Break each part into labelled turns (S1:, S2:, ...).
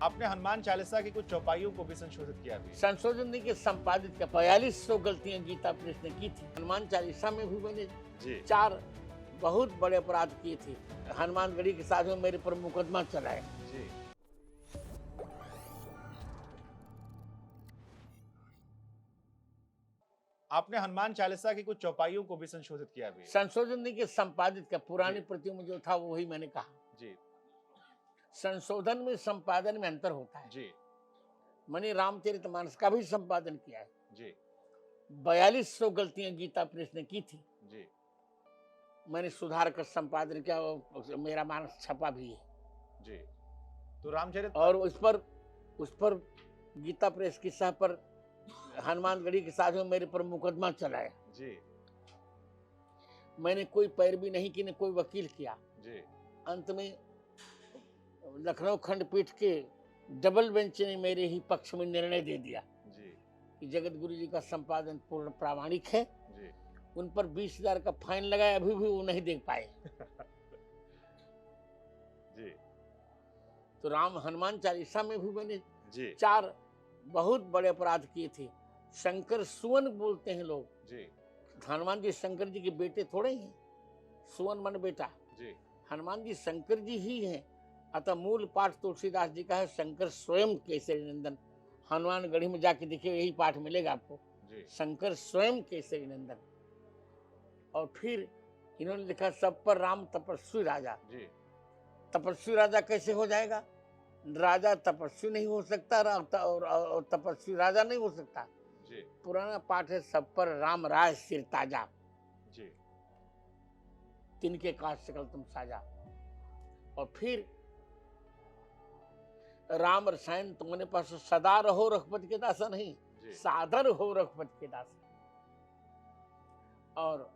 S1: आपने हनुमान चालीसा की कुछ चौपाइयों को भी संशोधित किया भी।
S2: संशोधन देखिए संपादित का 4200 गलतियां गीता प्रेस ने की थी। हनुमान चालीसा में भी मैंने
S1: जी
S2: 4 बहुत बड़े अपराध किए थे। हनुमानगढ़ी के साथ में मेरे पर मुकदमा चला है।
S1: जी आपने हनुमान चालीसा की कुछ चौपाइयों को भी संशोधित किया भी।
S2: संशोधन देखिए संपादित का पुरानी
S1: जी।
S2: प्रतियों में जो था वही मैंने कहा।
S1: जी
S2: संशोधन में संपादन में अंतर होता है।
S1: जी
S2: मैंने रामचरितमानस का भी संपादन किया है।
S1: जी
S2: 4200 गलतियां गीता प्रेस ने की थी।
S1: जी
S2: मैंने सुधार कर संपादन किया और मेरा मानस छपा भी है।
S1: जी तो रामचरित
S2: और उस पर गीता प्रेस की सह पर हनुमानगढ़ी के साथ में मेरे पर मुकदमा चलाया।
S1: जी
S2: मैंने कोई पैरवी नहीं की, न कोई वकील किया।
S1: जी
S2: अंत में लखनऊ खंडपीठ के डबल बेंच ने मेरे ही पक्ष में निर्णय दे दिया
S1: जी
S2: कि जगत गुरु जी का संपादन पूर्ण प्रामाणिक है।
S1: जी
S2: उन पर 20,000 का फाइन लगाया, अभी भी वो नहीं देख पाए।
S1: जी
S2: तो राम हनुमान चालीसा में भी मैंने
S1: जी
S2: 4 बहुत बड़े अपराध किए थे। शंकर सुवन बोलते हैं लोग।
S1: जी
S2: हनुमान जी शंकर जी के बेटे थोड़े हैं। सुवन मन बेटा,
S1: जी
S2: हनुमान जी शंकर जी ही हैं। अतः मूल पाठ तुलसीदास जी का है, शंकर स्वयं केसरी नंदन। हनुमानगढ़ी में जाके देखिए, यही पाठ मिलेगा आपको,
S1: जी
S2: शंकर स्वयं केसरी नंदन। और फिर इन्होंने लिखा सब पर राम तपस्वी राजा।
S1: जी
S2: तपस्वी राजा कैसे हो जाएगा? राजा तपस्वी नहीं हो सकता और तपस्वी राजा नहीं हो सकता।
S1: जी
S2: पुराना पाठ है, सब पर राम राज सिर ताजा,
S1: जी
S2: तिनके काज सकल तुम साजा। और फिर राम रसायन तुम्हारे पास सदा रहो रघुपति के दासा, नहीं
S1: जी
S2: सादर हो रघुपति के दासा। और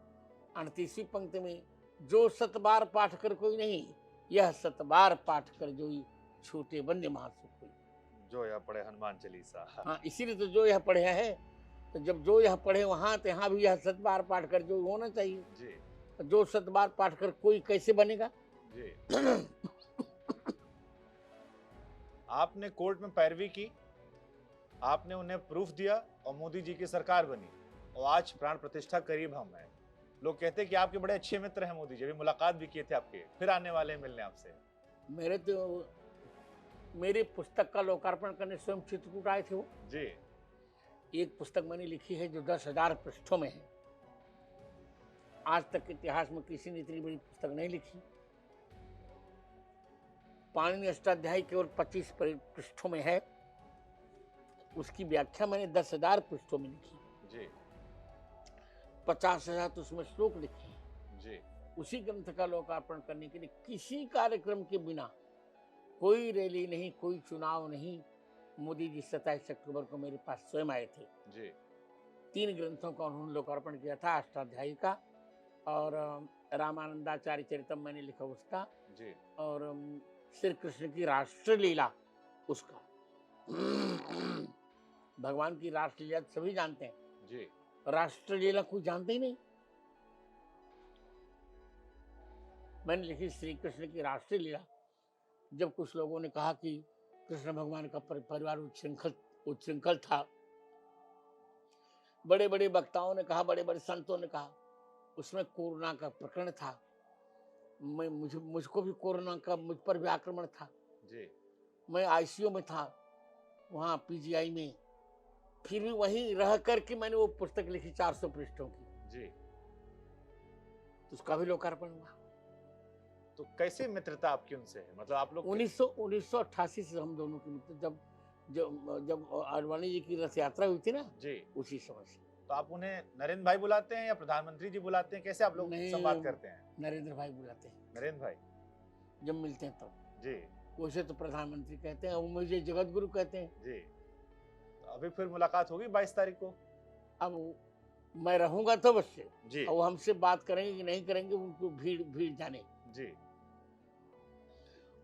S2: 38वीं पंक्ति में जो 7 बार पाठ कर कोई नहीं, यह 7 बार पाठ कर जोई, छूटे बंदे महासुख कोई।
S1: जो यह पढ़े हनुमान चालीसा।
S2: हाँ, इसीलिए तो जो यह पढ़े है। तो जब जो यह पढ़े वहां, तो यहाँ भी यह 7 बार पाठ कर जो होना चाहिए।
S1: जी
S2: तो जो 7 बार पाठ कर कोई कैसे बनेगा?
S1: जी आपने कोर्ट में पैरवी की, आपने उन्हें प्रूफ दिया और मोदी जी की सरकार बनी और आज प्राण प्रतिष्ठा करीब हम हैं। लोग कहते हैं कि आपके बड़े अच्छे मित्र हैं मोदी जी, अभी मुलाकात भी किए थे आपके, फिर आने वाले हैं मिलने आपसे।
S2: मेरी पुस्तक का लोकार्पण करने स्वयं चित्रकूट आए थे वो।
S1: जी
S2: एक पुस्तक मैंने लिखी है जो 10,000 पृष्ठों में है। आज तक के इतिहास में किसी ने इतनी बड़ी पुस्तक नहीं लिखी। पाणिनि अष्टाध्यायी केवल 25 पृष्ठों में है। उसकी व्याख्या मैंने 10,000 पृष्ठों में लिखी।
S1: जी
S2: 50,000 तो उसमें श्लोक लिखे हैं।
S1: जी
S2: उसी ग्रंथ का लोकार्पण करने के लिए किसी कार्यक्रम के बिना, कोई रैली नहीं, कोई चुनाव नहीं, मोदी जी 27 अक्टूबर को मेरे पास स्वयं आए थे।
S1: जी
S2: 3 ग्रंथों का उन्होंने लोकार्पण किया था, अष्टाध्यायी का और रामानंदाचार्य चरितम मैंने लिखा उसका,
S1: जी
S2: और श्री कृष्ण की राष्ट्रलीला उसका। भगवान की राष्ट्रलीला सभी जानते हैं,
S1: जी
S2: राष्ट्रलीला कोई जानते ही नहीं। मैंने लिखी श्री कृष्ण की राष्ट्रलीला। जब कुछ लोगों ने कहा कि कृष्ण भगवान का परिवार उच्छृंखल था, बड़े बड़े वक्ताओं ने कहा, बड़े बड़े संतों ने कहा, उसमें कोरोना का प्रकरण था। मुझको भी कोरोना का मुझ पर भी आक्रमण था।
S1: जी
S2: मैं आईसीयू में था, वहाँ पीजीआई में। फिर भी वहीं रह करके मैंने वो पुस्तक लिखी 400 पृष्ठों की।
S1: जी
S2: तो उसका भी लोकार्पण हुआ।
S1: तो कैसे मित्रता आपकी उनसे है, मतलब आप लोग
S2: 1988 से हम दोनों की मित्र, जब जब जब आडवाणी जी की रथ यात्रा हुई थी ना,
S1: जी
S2: उसी समय से।
S1: तो आप उन्हें नरेंद्र भाई बुलाते हैं या प्रधानमंत्री जी बुलाते हैं, कैसे आप लोग
S2: नहीं,
S1: संवाद करते हैं?
S2: नरेंद्र भाई बुलाते हैं
S1: नरेंद्र भाई
S2: जब मिलते हैं तब।
S1: जी
S2: वैसे तो प्रधानमंत्री कहते हैं, वो मुझे जगत गुरु कहते हैं।
S1: जी तो अभी फिर मुलाकात होगी 22 तारीख को।
S2: अब मैं रहूंगा तो बस से,
S1: जी
S2: और वो हमसे बात करेंगे कि नहीं करेंगे, उनको भीड़ भीड़ जाने।
S1: जी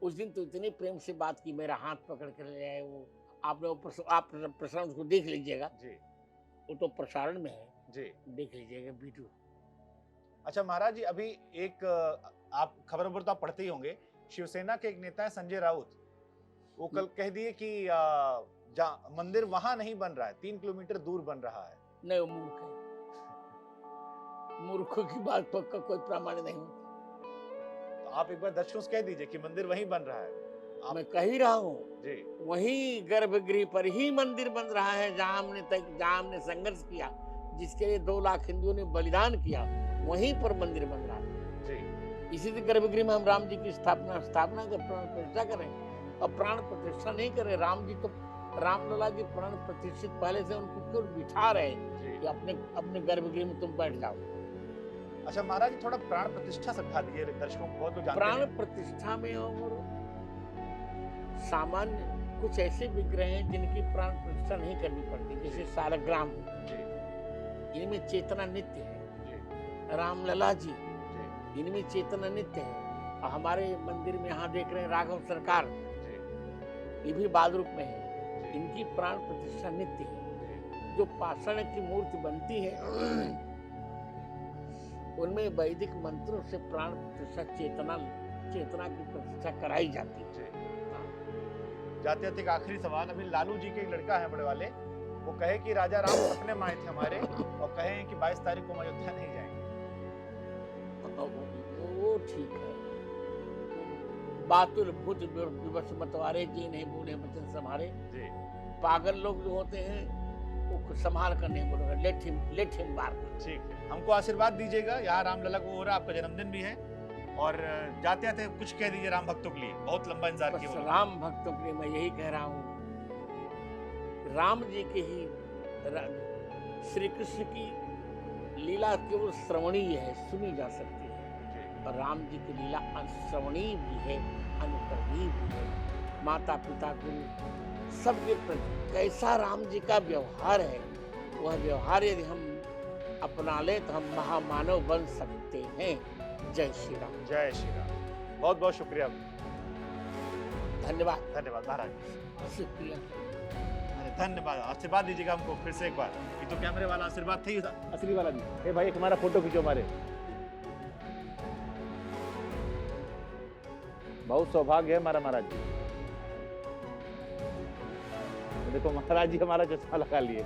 S2: उस दिन तो इतनी प्रेम से बात की, मेरा हाथ पकड़ कर ले आए वो। आपने आप प्रसारण उसको देख लीजिएगा,
S1: जी
S2: वो तो प्रसारण में है,
S1: जी
S2: देख लीजिएगा वीडियो।
S1: अच्छा महाराज जी, अभी एक आप खबर तो आप पढ़ते ही होंगे, शिवसेना के एक नेता है संजय राउत, वो कल कह दिए कि मंदिर वहां नहीं बन रहा है, 3 किलोमीटर दूर बन रहा है।
S2: नहीं, वो मूर्ख है। मूर्खों की बात पर कोई प्रमाण नहीं होता।
S1: तो आप एक बार दर्शकों से कह दीजिए कि मंदिर वहीं बन रहा है।
S2: मैं कह ही रहा हूँ,
S1: जी
S2: वही गर्भगृह पर ही मंदिर बन रहा है जहाँ हमने संघर्ष किया, जिसके लिए 2 लाख हिंदुओं ने बलिदान किया, वहीं पर मंदिर बन रहा है।
S1: जी
S2: इसी गर्भगृह में हम राम जी की स्थापना कर प्राण प्रतिष्ठा करें। और प्राण प्रतिष्ठा नहीं करें, राम जी तो रामलला जी प्राण प्रतिष्ठित पहले से, उनको क्यों बिठा रहे
S1: जी।
S2: कि अपने गर्भगृह में तुम बैठ जाओ।
S1: अच्छा महाराज जी, थोड़ा प्राण प्रतिष्ठा समझा दीजिए दर्शकों को, बहुत लोग जानते
S2: प्राण
S1: हैं।
S2: प्रतिष्ठा में और सामान्य कुछ ऐसे विग्रह हैं जिनकी प्राण प्रतिष्ठा नहीं करनी पड़ती, जैसे सालग्राम,
S1: जी
S2: इनमें चेतना नित्य है।
S1: जी
S2: रामलला जी,
S1: जी
S2: इनमें चेतना नित्य है। और हमारे मंदिर में यहाँ देख रहे हैं राघव सरकार,
S1: जी
S2: ये भी बाद रूप में है, इनकी प्राण प्रतिष्ठा नित्य है। जो पाषाण की मूर्ति बनती है उनमें वैदिक मंत्रों से प्राण प्रतिष्ठा चेतना की प्रतिष्ठा कराई जाती है।
S1: जाते जाते एक आखिरी सवाल, अभी लालू जी के एक लड़का है बड़े वाले, वो कहे कि राजा राम सपने में आए थे हमारे और कहे कि 22 तारीख को हम अयोध्या नहीं जाएंगे।
S2: वो ठीक है। बातुल भुज विवश मतवारे, जी नहीं बोले वचन संभारे।
S1: जी
S2: पागल लोग जो होते हैं वो संभाल कर नहीं बोलेगा, लेट हिम बार।
S1: ठीक है, हमको आशीर्वाद दीजिएगा। यहाँ रामलला को हो रहा, आपका जन्मदिन भी है, और जाते जाते कुछ कह दीजिए राम भक्तों के लिए, बहुत लंबा इंतजार
S2: बस
S1: किया।
S2: राम भक्तों के लिए मैं यही कह रहा हूँ, राम जी के ही श्री कृष्ण की लीला केवल श्रवणीय है, सुनी जा सकती है, और राम जी की लीला श्रवणीय भी है, अनुकरणीय भी है। माता पिता गुरु सबके प्रति कैसा राम जी का व्यवहार है, वह व्यवहार यदि हम अपना ले तो हम महामानव बन सकते हैं। जय श्री राम।
S1: जय श्री राम। बहुत बहुत शुक्रिया।
S2: धन्यवाद।
S1: धन्यवाद महाराज।
S2: शुक्रिया।
S1: अरे धन्यवाद, आशीर्वाद दीजिएगा हमको फिर से एक बार। ये तो कैमरे वाला आशीर्वाद थे, असली वाला नहीं। भाई एक हमारा फोटो खींचो हमारे। बहुत सौभाग्य है हमारा महाराज जी। देखो महाराज जी हमारा चश्मा लगा लिए